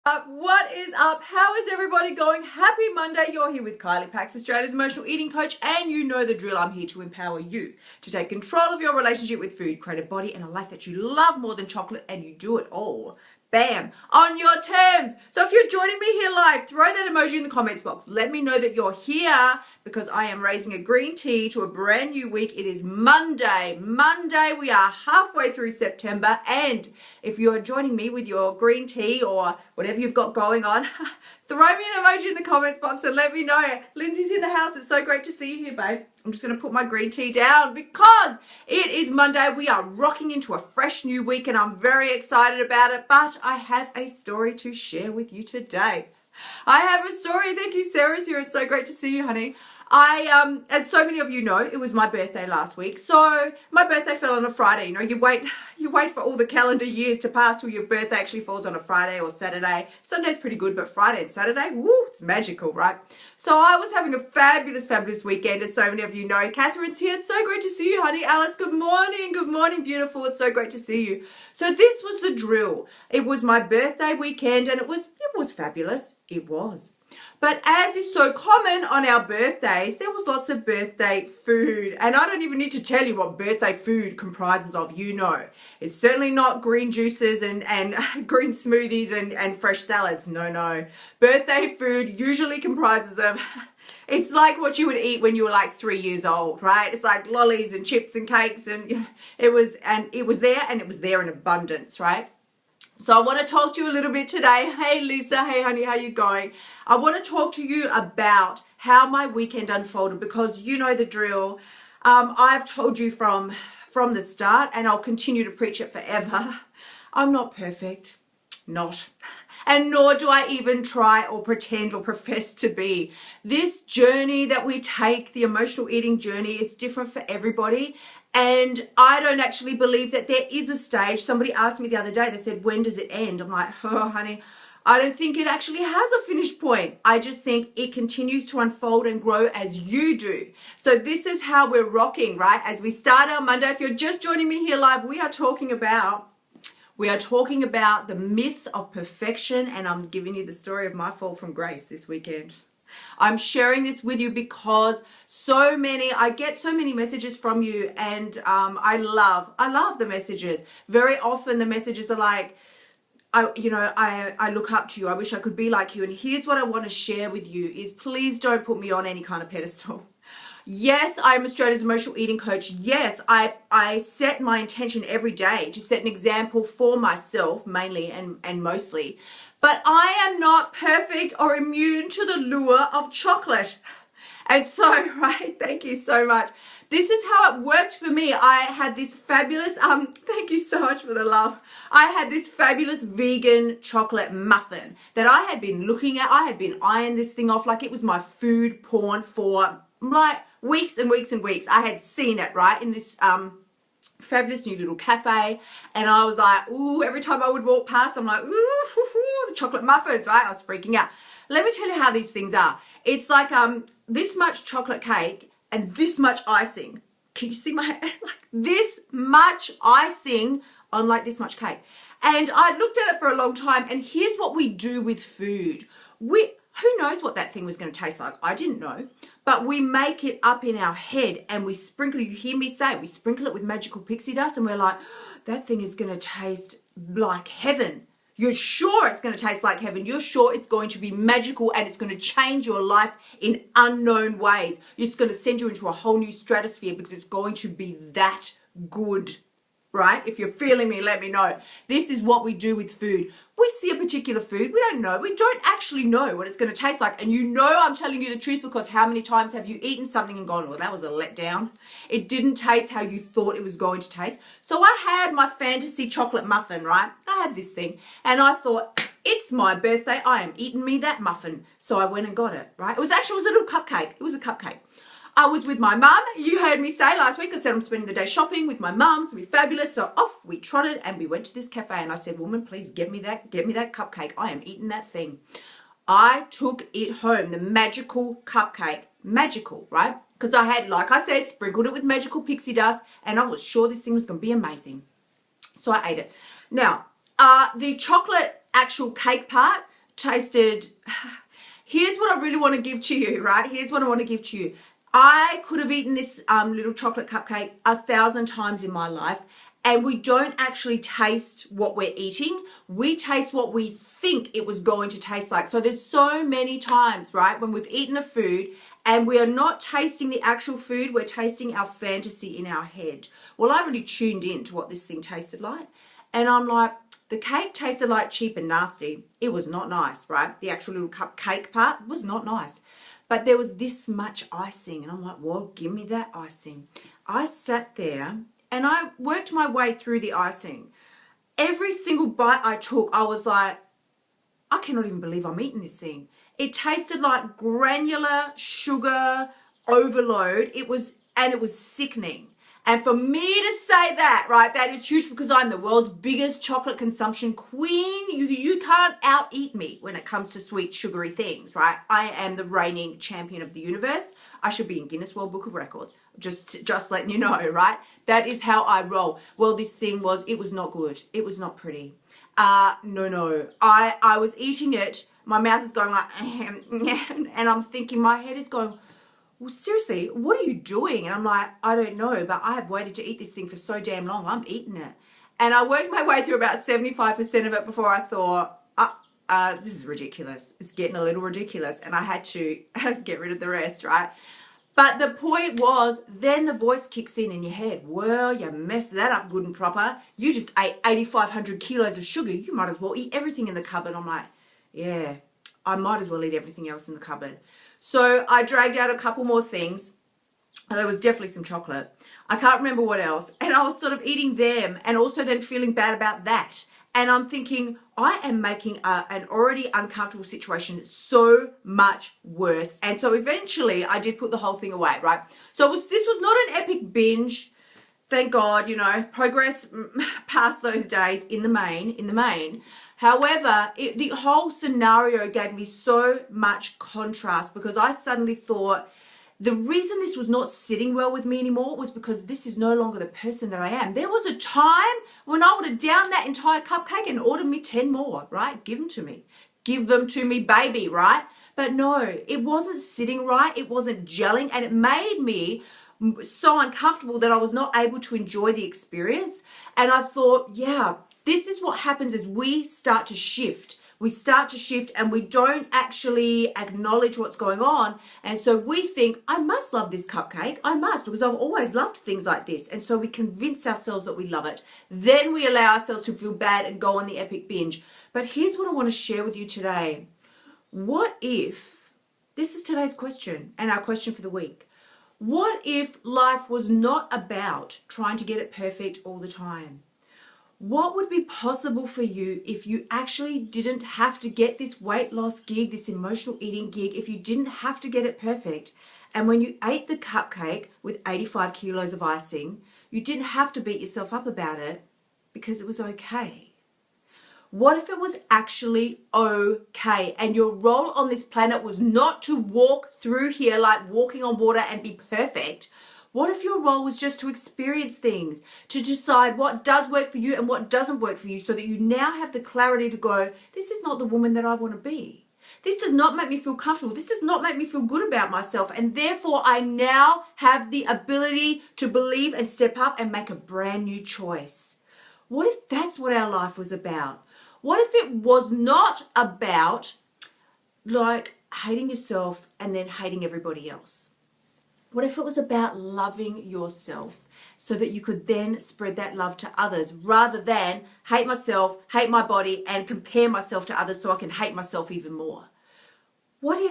What is up? How is everybody going? Happy Monday. You're here with Kylie, Australia's emotional eating coach, and you know the drill. I'm here to empower you to take control of your relationship with food, create a body and a life that you love more than chocolate, and you do it all, bam, on your terms. So if you're joining me here live, throw that emoji in the comments box. Let me know that you're here because I am raising a green tea to a brand new week. It is Monday. We are halfway through September, and if you're joining me with your green tea or whatever you've got going on, throw me an emoji in the comments box and let me know. Lindsay's in the house. It's so great to see you here, babe. I'm just going to put my green tea down because it is Monday. We are rocking into a fresh new week and I'm very excited about it. But I have a story to share with you today. I have a story. Thank you, Sarah's here. It's so great to see you, honey. As so many of you know, it was my birthday last week. So my birthday fell on a Friday. You know, you wait for all the calendar years to pass till your birthday actually falls on a Friday or Saturday. Sunday's pretty good, but Friday and Saturday, woo, it's magical, right? So I was having a fabulous weekend, as so many of you know. Catherine's here. It's so great to see you, honey. Alice, good morning. Good morning, beautiful. It's so great to see you. So this was the drill. It was my birthday weekend and it was fabulous. It was. But as is so common on our birthdays, there was lots of birthday food. And I don't even need to tell you what birthday food comprises of, you know. It's certainly not green juices and green smoothies and fresh salads. No. Birthday food usually comprises of, it's like what you would eat when you were like 3 years old, right? It's like lollies and chips and cakes, and it was there in abundance, right? So I want to talk to you a little bit today. Hey Lisa, hey honey, how you going? I want to talk to you about how my weekend unfolded because you know the drill. I've told you from the start, and I'll continue to preach it forever. I'm not perfect, not. And nor do I even try or pretend or profess to be. This journey that we take, the emotional eating journey, it's different for everybody. And I don't actually believe that there is a stage. Somebody asked me the other day, they said, when does it end? I'm like, oh, honey, I don't think it actually has a finish point. I just think it continues to unfold and grow as you do. So this is how we're rocking, right? As we start our Monday, if you're just joining me here live, we are talking about the myth of perfection, and I'm giving you the story of my fall from grace this weekend. I'm sharing this with you because I get so many messages from you, and I love the messages. Very often the messages are like, I look up to you. I wish I could be like you. And here's what I want to share with you is please don't put me on any kind of pedestal. Yes, I'm Australia's emotional eating coach. Yes, I set my intention every day to set an example for myself, mainly and mostly. But I am not perfect or immune to the lure of chocolate. And so, right, thank you so much. This is how it worked for me. I had this fabulous, thank you so much for the love. I had this fabulous vegan chocolate muffin that I had been looking at. I had been eyeing this thing off like it was my food porn for like weeks and weeks and weeks. I had seen it, right, in this fabulous new little cafe, and I was like, ooh, every time I would walk past, I'm like, ooh, the chocolate muffins, right? I was freaking out. Let me tell you how these things are. It's like this much chocolate cake and this much icing. Can you see my hand? Like this much icing on like this much cake. And I looked at it for a long time, and here's what we do with food. Who knows what that thing was going to taste like? I didn't know. But we make it up in our head and we sprinkle, you hear me say, we sprinkle it with magical pixie dust, and we're like, that thing is going to taste like heaven. You're sure it's going to taste like heaven. You're sure it's going to be magical and it's going to change your life in unknown ways. It's going to send you into a whole new stratosphere because it's going to be that good. Right? If you're feeling me, let me know. This is what we do with food. We see a particular food. We don't know. We don't actually know what it's going to taste like. And you know I'm telling you the truth because how many times have you eaten something and gone, well, that was a letdown. It didn't taste how you thought it was going to taste. So I had my fantasy chocolate muffin, right? I had this thing. And I thought, it's my birthday. I am eating me that muffin. So I went and got it, right? It was a little cupcake. It was a cupcake. I was with my mum. You heard me say last week, I said I'm spending the day shopping with my mum. It's going to be fabulous. So off we trotted and we went to this cafe, and I said, woman, please get me that cupcake. I am eating that thing. I took it home, the magical cupcake. Magical, right? Because I had, like I said, sprinkled it with magical pixie dust, and I was sure this thing was going to be amazing. So I ate it. Now, the chocolate actual cake part, tasted, here's what I really want to give to you, right? Here's what I want to give to you. I could have eaten this little chocolate cupcake 1,000 times in my life, and we don't actually taste what we're eating. We taste what we think it was going to taste like. So there's so many times, right, when we've eaten a food and we are not tasting the actual food, we're tasting our fantasy in our head. Well, I really tuned in to what this thing tasted like, and I'm like, the cake tasted like cheap and nasty. It was not nice, right? The actual little cupcake part was not nice. But there was this much icing, and I'm like, well, give me that icing. I sat there and I worked my way through the icing. Every single bite I took, I was like, I cannot even believe I'm eating this thing. It tasted like granular sugar overload. It was sickening. And for me to say that, right, that is huge, because I'm the world's biggest chocolate consumption queen. You can't out-eat me when it comes to sweet, sugary things, right? I am the reigning champion of the universe. I should be in Guinness World Book of Records. Just letting you know, right? That is how I roll. Well, this thing it was not good. It was not pretty. No. I was eating it. My mouth is going like, and I'm thinking, my head is going, well, seriously, what are you doing? And I'm like, I don't know, but I have waited to eat this thing for so damn long. I'm eating it. And I worked my way through about 75% of it before I thought, this is ridiculous. It's getting a little ridiculous. And I had to get rid of the rest, right? But the point was, then the voice kicks in your head. Well, you messed that up good and proper. You just ate 8,500 kilos of sugar. You might as well eat everything in the cupboard. I'm like, yeah, I might as well eat everything else in the cupboard. So I dragged out a couple more things. There was definitely some chocolate. I can't remember what else. And I was sort of eating them and also then feeling bad about that. And I'm thinking, I am making an already uncomfortable situation so much worse. And so eventually I did put the whole thing away, right? So this was not an epic binge. Thank God, progress past those days in the main. However, the whole scenario gave me so much contrast, because I suddenly thought the reason this was not sitting well with me anymore was because this is no longer the person that I am. There was a time when I would have downed that entire cupcake and ordered me 10 more, right? Give them to me. Give them to me, baby, right? But no, it wasn't sitting right. It wasn't gelling, and it made me so uncomfortable that I was not able to enjoy the experience. And I thought, yeah, this is what happens as we start to shift. We start to shift and we don't actually acknowledge what's going on. And so we think, I must love this cupcake. I must, because I've always loved things like this. And so we convince ourselves that we love it. Then we allow ourselves to feel bad and go on the epic binge. But here's what I want to share with you today. What if, this is today's question and our question for the week. What if life was not about trying to get it perfect all the time? What would be possible for you if you actually didn't have to get this weight loss gig, this emotional eating gig, if you didn't have to get it perfect? And when you ate the cupcake with 85 kilos of icing, you didn't have to beat yourself up about it because it was okay. What if it was actually okay and your role on this planet was not to walk through here like walking on water and be perfect? What if your role was just to experience things, to decide what does work for you and what doesn't work for you, so that you now have the clarity to go, this is not the woman that I want to be. This does not make me feel comfortable. This does not make me feel good about myself. And therefore, I now have the ability to believe and step up and make a brand new choice. What if that's what our life was about? What if it was not about like hating yourself and then hating everybody else? What if it was about loving yourself so that you could then spread that love to others, rather than hate myself, hate my body, and compare myself to others so I can hate myself even more? What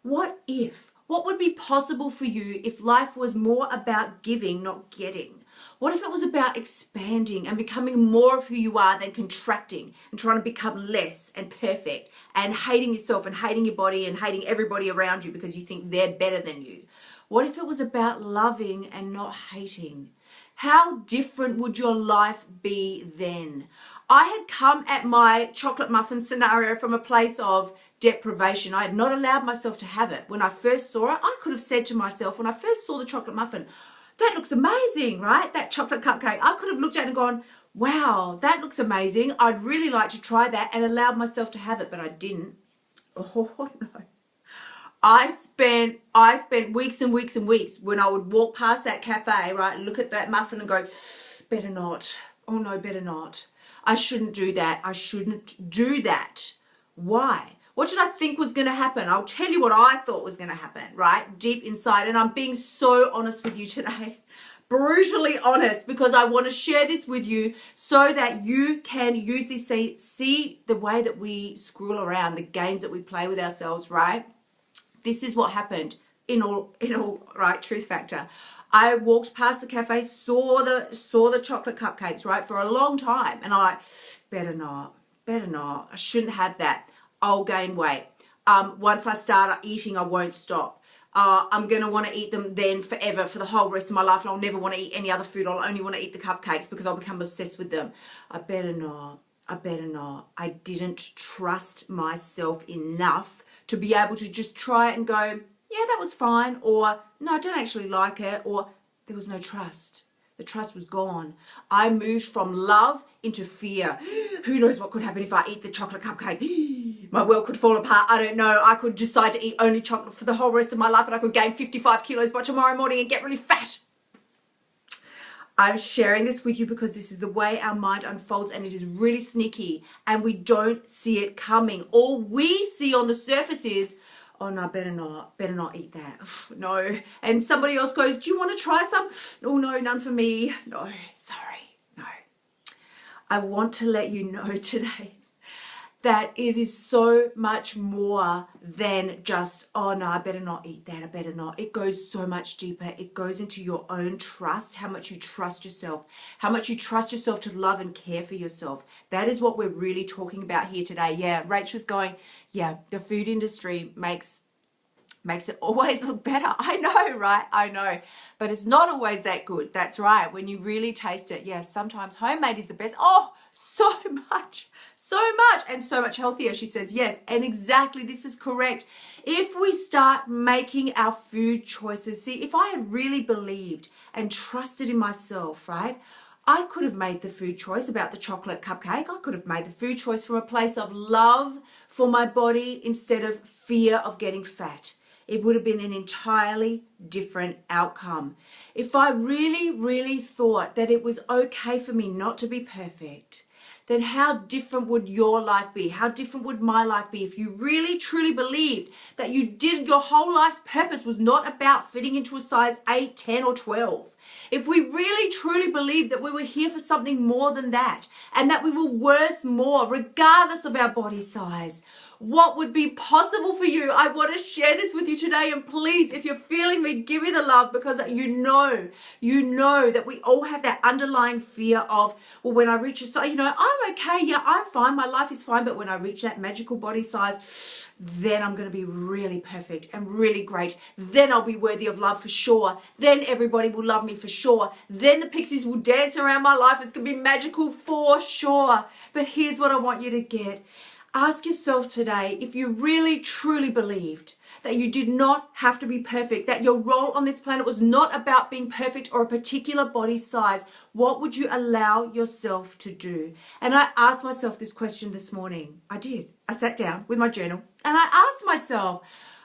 would be possible for you if life was more about giving, not getting? What if it was about expanding and becoming more of who you are than contracting and trying to become less and perfect and hating yourself and hating your body and hating everybody around you because you think they're better than you? What if it was about loving and not hating? How different would your life be then? I had come at my chocolate muffin scenario from a place of deprivation. I had not allowed myself to have it. When I first saw it, I could have said to myself, when I first saw the chocolate muffin, that looks amazing, right? That chocolate cupcake. I could have looked at it and gone, wow, that looks amazing. I'd really like to try that, and allowed myself to have it, but I didn't. Oh no. I spent weeks and weeks and weeks when I would walk past that cafe, right, and look at that muffin and go, better not. Oh no, better not. I shouldn't do that. I shouldn't do that. Why? What did I think was going to happen? I'll tell you what I thought was going to happen, right? Deep inside. And I'm being so honest with you today. Brutally honest, because I want to share this with you so that you can use this, see the way that we screw around, the games that we play with ourselves, right? This is what happened in all, right, truth factor. I walked past the cafe, saw the chocolate cupcakes, right, for a long time. And I'm like, better not. I shouldn't have that. I'll gain weight. Once I start eating, I won't stop. I'm going to want to eat them then forever, for the whole rest of my life. And I'll never want to eat any other food. I'll only want to eat the cupcakes because I'll become obsessed with them. I better not. I didn't trust myself enough to be able to just try it and go, yeah, that was fine. Or, no, I don't actually like it. Or, there was no trust. The trust was gone. I moved from love into fear. Who knows what could happen if I eat the chocolate cupcake? My world could fall apart. I don't know. I could decide to eat only chocolate for the whole rest of my life and I could gain 55 kilos by tomorrow morning and get really fat. I'm sharing this with you because this is the way our mind unfolds and it is really sneaky and we don't see it coming. All we see on the surface is, oh no, better not eat that. No. And somebody else goes, do you want to try some? Oh no, none for me. No, sorry, no. I want to let you know today that it is so much more than just, oh no, I better not eat that, I better not. It goes so much deeper. It goes into your own trust, how much you trust yourself, how much you trust yourself to love and care for yourself. That is what we're really talking about here today. Yeah, Rachel's going, yeah, the food industry makes it always look better. I know, right? I know. But it's not always that good. That's right. When you really taste it, yes, sometimes homemade is the best. Oh, so much, and so much healthier, she says. Yes, and exactly, this is correct. If we start making our food choices, see, if I had really believed and trusted in myself, right, I could have made the food choice about the chocolate cupcake. I could have made the food choice from a place of love for my body instead of fear of getting fat. It would have been an entirely different outcome. If I really, really thought that it was okay for me not to be perfect, then how different would your life be? How different would my life be if you really, truly believed that your whole life's purpose was not about fitting into a size 8, 10, or 12? If we really, truly believed that we were here for something more than that and that we were worth more regardless of our body size, what would be possible for you? I want to share this with you today. And please, if you're feeling me, give me the love, because you know that we all have that underlying fear of, well, when I reach a size, I'm okay. Yeah, I'm fine. My life is fine. But when I reach that magical body size, then I'm going to be really perfect and really great. Then I'll be worthy of love for sure. Then everybody will love me for sure. Then the pixies will dance around my life. It's going to be magical for sure. But here's what I want you to get. Ask yourself today, if you really truly believed that you did not have to be perfect, that your role on this planet was not about being perfect or a particular body size, what would you allow yourself to do? And I asked myself this question this morning. I did. I sat down with my journal and I asked myself,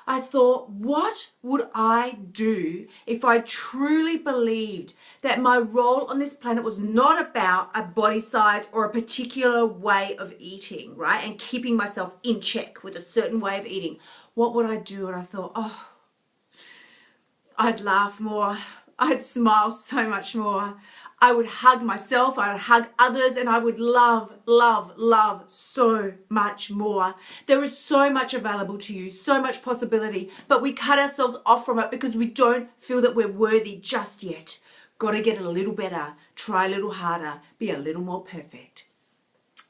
I thought, what would I do if I truly believed that my role on this planet was not about a body size or a particular way of eating, right? And keeping myself in check with a certain way of eating. What would I do? And I thought, oh, I'd laugh more. I'd smile so much more. I would hug myself, I would hug others, and I would love, love, love so much more. There is so much available to you, so much possibility, but we cut ourselves off from it because we don't feel that we're worthy just yet. Got to get a little better, try a little harder, be a little more perfect.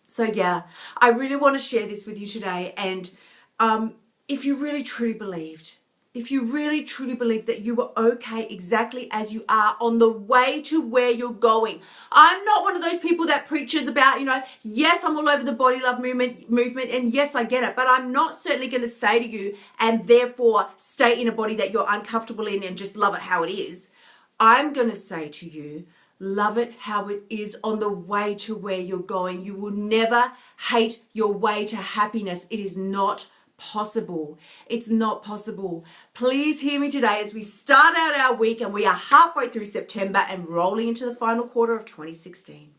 So yeah, I really want to share this with you today. And if you really truly believed that you were okay exactly as you are on the way to where you're going. I'm not one of those people that preaches about, yes, I'm all over the body love movement, and yes, I get it, but I'm not certainly going to say to you, and therefore stay in a body that you're uncomfortable in and just love it how it is. I'm going to say to you, love it how it is on the way to where you're going. You will never hate your way to happiness. It is not possible. It's not possible. Please hear me today as we start out our week and we are halfway through September and rolling into the final quarter of 2016.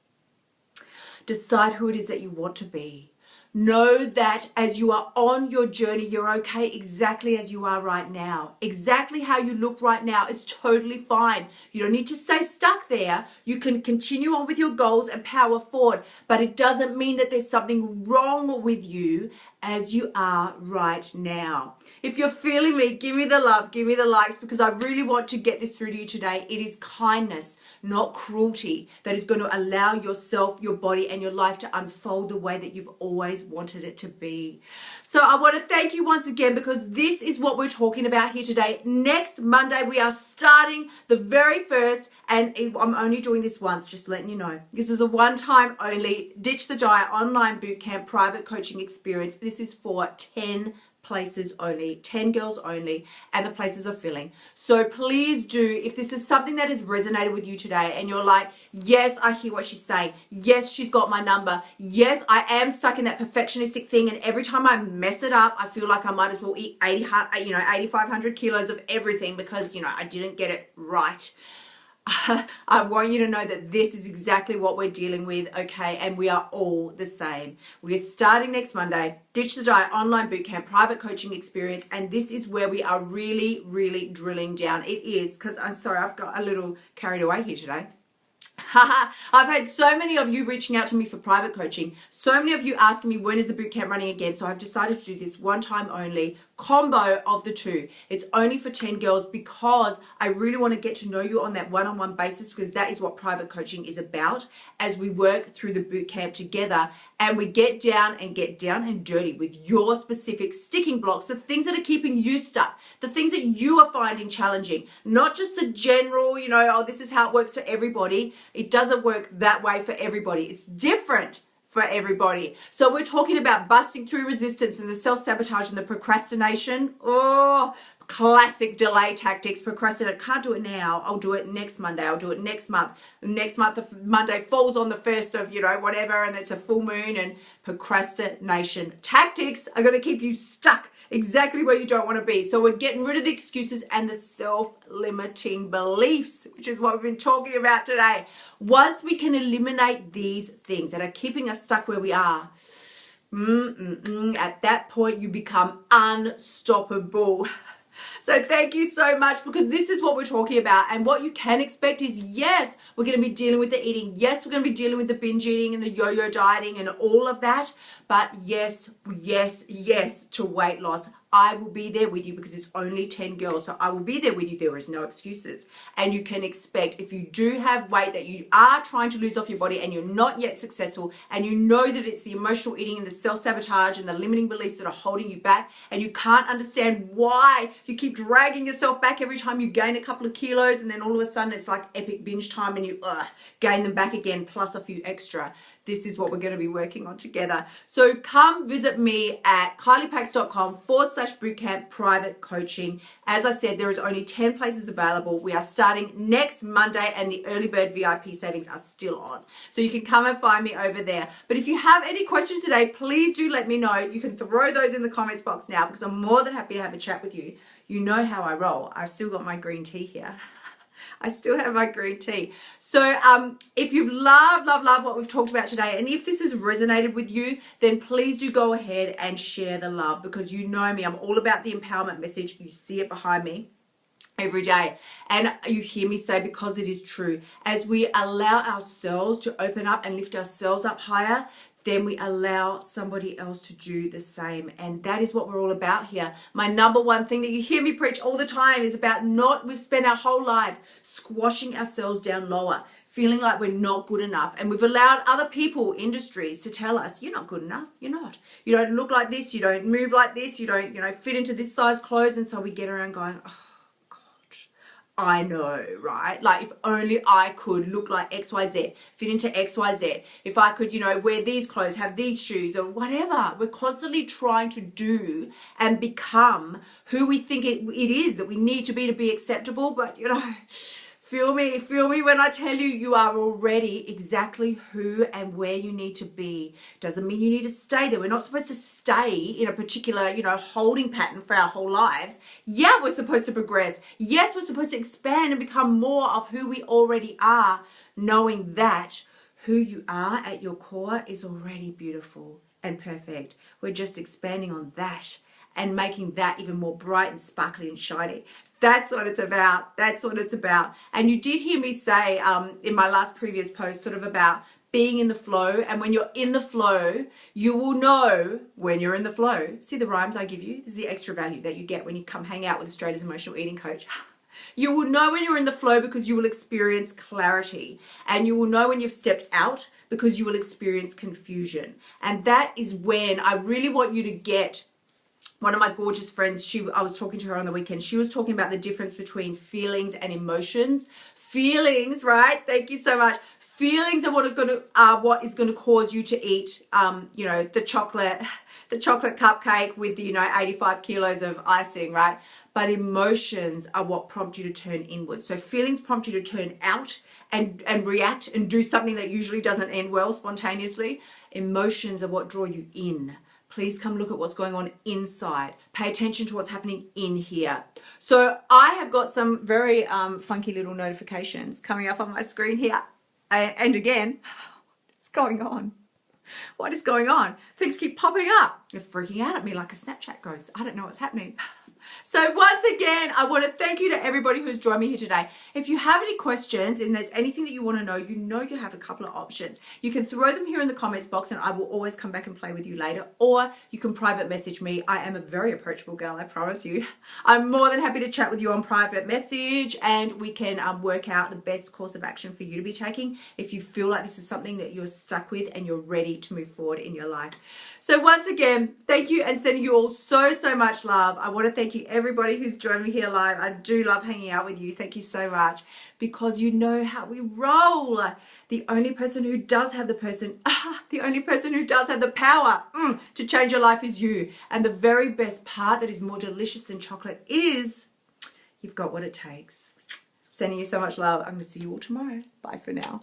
Decide who it is that you want to be. Know that as you are on your journey, you're okay exactly as you are right now. Exactly how you look right now. It's totally fine. You don't need to stay stuck there. You can continue on with your goals and power forward. But it doesn't mean that there's something wrong with you as you are right now. If you're feeling me, give me the love, give me the likes, because I really want to get this through to you today. It is kindness, not cruelty, that is going to allow yourself, your body, and your life to unfold the way that you've always wanted it to be. So I want to thank you once again, because this is what we're talking about here today. Next Monday, we are starting the very first, and I'm only doing this once, just letting you know. This is a one-time only Ditch the Diet online bootcamp private coaching experience. This is for 10 places only, 10 girls only, and the places are filling. So please do, if this is something that has resonated with you today and you're like, yes, I hear what she's saying, yes, she's got my number, yes, I am stuck in that perfectionistic thing, and every time I mess it up, I feel like I might as well eat 8,500 kilos of everything because, I didn't get it right. I want you to know that this is exactly what we're dealing with, okay? And we are all the same. We're starting next Monday, Ditch the Diet online bootcamp, private coaching experience, and this is where we are really, really drilling down. It is, because I'm sorry, I've got a little carried away here today. I've had so many of you reaching out to me for private coaching, so many of you asking me when is the bootcamp running again, so I've decided to do this one time only combo of the two. It's only for 10 girls because I really want to get to know you on that one-on-one basis, because that is what private coaching is about as we work through the bootcamp together and we get down and dirty with your specific sticking blocks, the things that are keeping you stuck, the things that you are finding challenging, not just the general, oh, this is how it works for everybody. It doesn't work that way for everybody. It's different for everybody. So we're talking about busting through resistance and the self-sabotage and the procrastination. Oh, classic delay tactics. Procrastinate. Can't do it now. I'll do it next Monday. I'll do it next month. Next month, the Monday falls on the 1st of, whatever, and it's a full moon, and procrastination tactics are going to keep you stuck exactly where you don't want to be. So we're getting rid of the excuses and the self-limiting beliefs, which is what we've been talking about today. Once we can eliminate these things that are keeping us stuck where we are, at that point you become unstoppable. So thank you so much, because this is what we're talking about. And what you can expect is, yes, we're going to be dealing with the eating. Yes, we're going to be dealing with the binge eating and the yo-yo dieting and all of that. But yes, yes, yes to weight loss. I will be there with you because it's only 10 girls. So I will be there with you. There is no excuses. And you can expect, if you do have weight that you are trying to lose off your body and you're not yet successful, and you know that it's the emotional eating and the self-sabotage and the limiting beliefs that are holding you back, and you can't understand why you keep dragging yourself back every time you gain a couple of kilos, and then all of a sudden it's like epic binge time and you gain them back again plus a few extra. This is what we're going to be working on together. So come visit me at kyliepax.com/bootcamp private coaching. As I said, there is only 10 places available. We are starting next Monday and the early bird VIP savings are still on. So you can come and find me over there. But if you have any questions today, please do let me know. You can throw those in the comments box now, because I'm more than happy to have a chat with you. You know how I roll. I've still got my green tea here. I still have my green tea. So if you've loved what we've talked about today, and if this has resonated with you, then please do go ahead and share the love, because you know me, I'm all about the empowerment message. You see it behind me every day. And you hear me say, because it is true, as we allow ourselves to open up and lift ourselves up higher, then we allow somebody else to do the same. And that is what we're all about here. My number one thing that you hear me preach all the time is about we've spent our whole lives squashing ourselves down lower, feeling like we're not good enough. And we've allowed other people, industries, to tell us, you're not good enough, you're not. You don't look like this, you don't move like this, you don't, fit into this size clothes. And so we get around going, oh, I know, right? Like, if only I could look like XYZ, fit into XYZ. If I could, wear these clothes, have these shoes, or whatever. We're constantly trying to do and become who we think it is that we need to be acceptable. But, Feel me when I tell you, you are already exactly who and where you need to be. Doesn't mean you need to stay there. We're not supposed to stay in a particular, holding pattern for our whole lives. Yeah, we're supposed to progress. Yes, we're supposed to expand and become more of who we already are, knowing that who you are at your core is already beautiful and perfect. We're just expanding on that and making that even more bright and sparkly and shiny. That's what it's about. That's what it's about. And you did hear me say in my last previous post sort of about being in the flow. And when you're in the flow, you will know when you're in the flow. See the rhymes I give you? This is the extra value that you get when you come hang out with Australia's emotional eating coach. You will know when you're in the flow because you will experience clarity. And you will know when you've stepped out because you will experience confusion. And that is when I really want you to get. One of my gorgeous friends, I was talking to her on the weekend. She was talking about the difference between feelings and emotions. Feelings, right? Thank you so much. Feelings are what is going to cause you to eat, the chocolate cupcake with 85 kilos of icing, right? But emotions are what prompt you to turn inward. So feelings prompt you to turn out and react and do something that usually doesn't end well spontaneously. Emotions are what draw you in. Please come look at what's going on inside. Pay attention to what's happening in here. So I have got some very funky little notifications coming up on my screen here. And again, what's going on? What is going on? Things keep popping up. They're freaking out at me like a Snapchat ghost. I don't know what's happening. So once again, I want to thank you to everybody who's joined me here today. If you have any questions and there's anything that you want to know, you have a couple of options. You can throw them here in the comments box and I will always come back and play with you later. Or you can private message me. I am a very approachable girl, I promise you. I'm more than happy to chat with you on private message and we can work out the best course of action for you to be taking if you feel like this is something that you're stuck with and you're ready to move forward in your life. So once again, thank you and sending you all so much love. I want to thank you everybody who's joined me here live. I do love hanging out with you. Thank you so much because you know how we roll. The only person who does have the power to change your life is you. And the very best part that is more delicious than chocolate is you've got what it takes. Sending you so much love. I'm going to see you all tomorrow. Bye for now.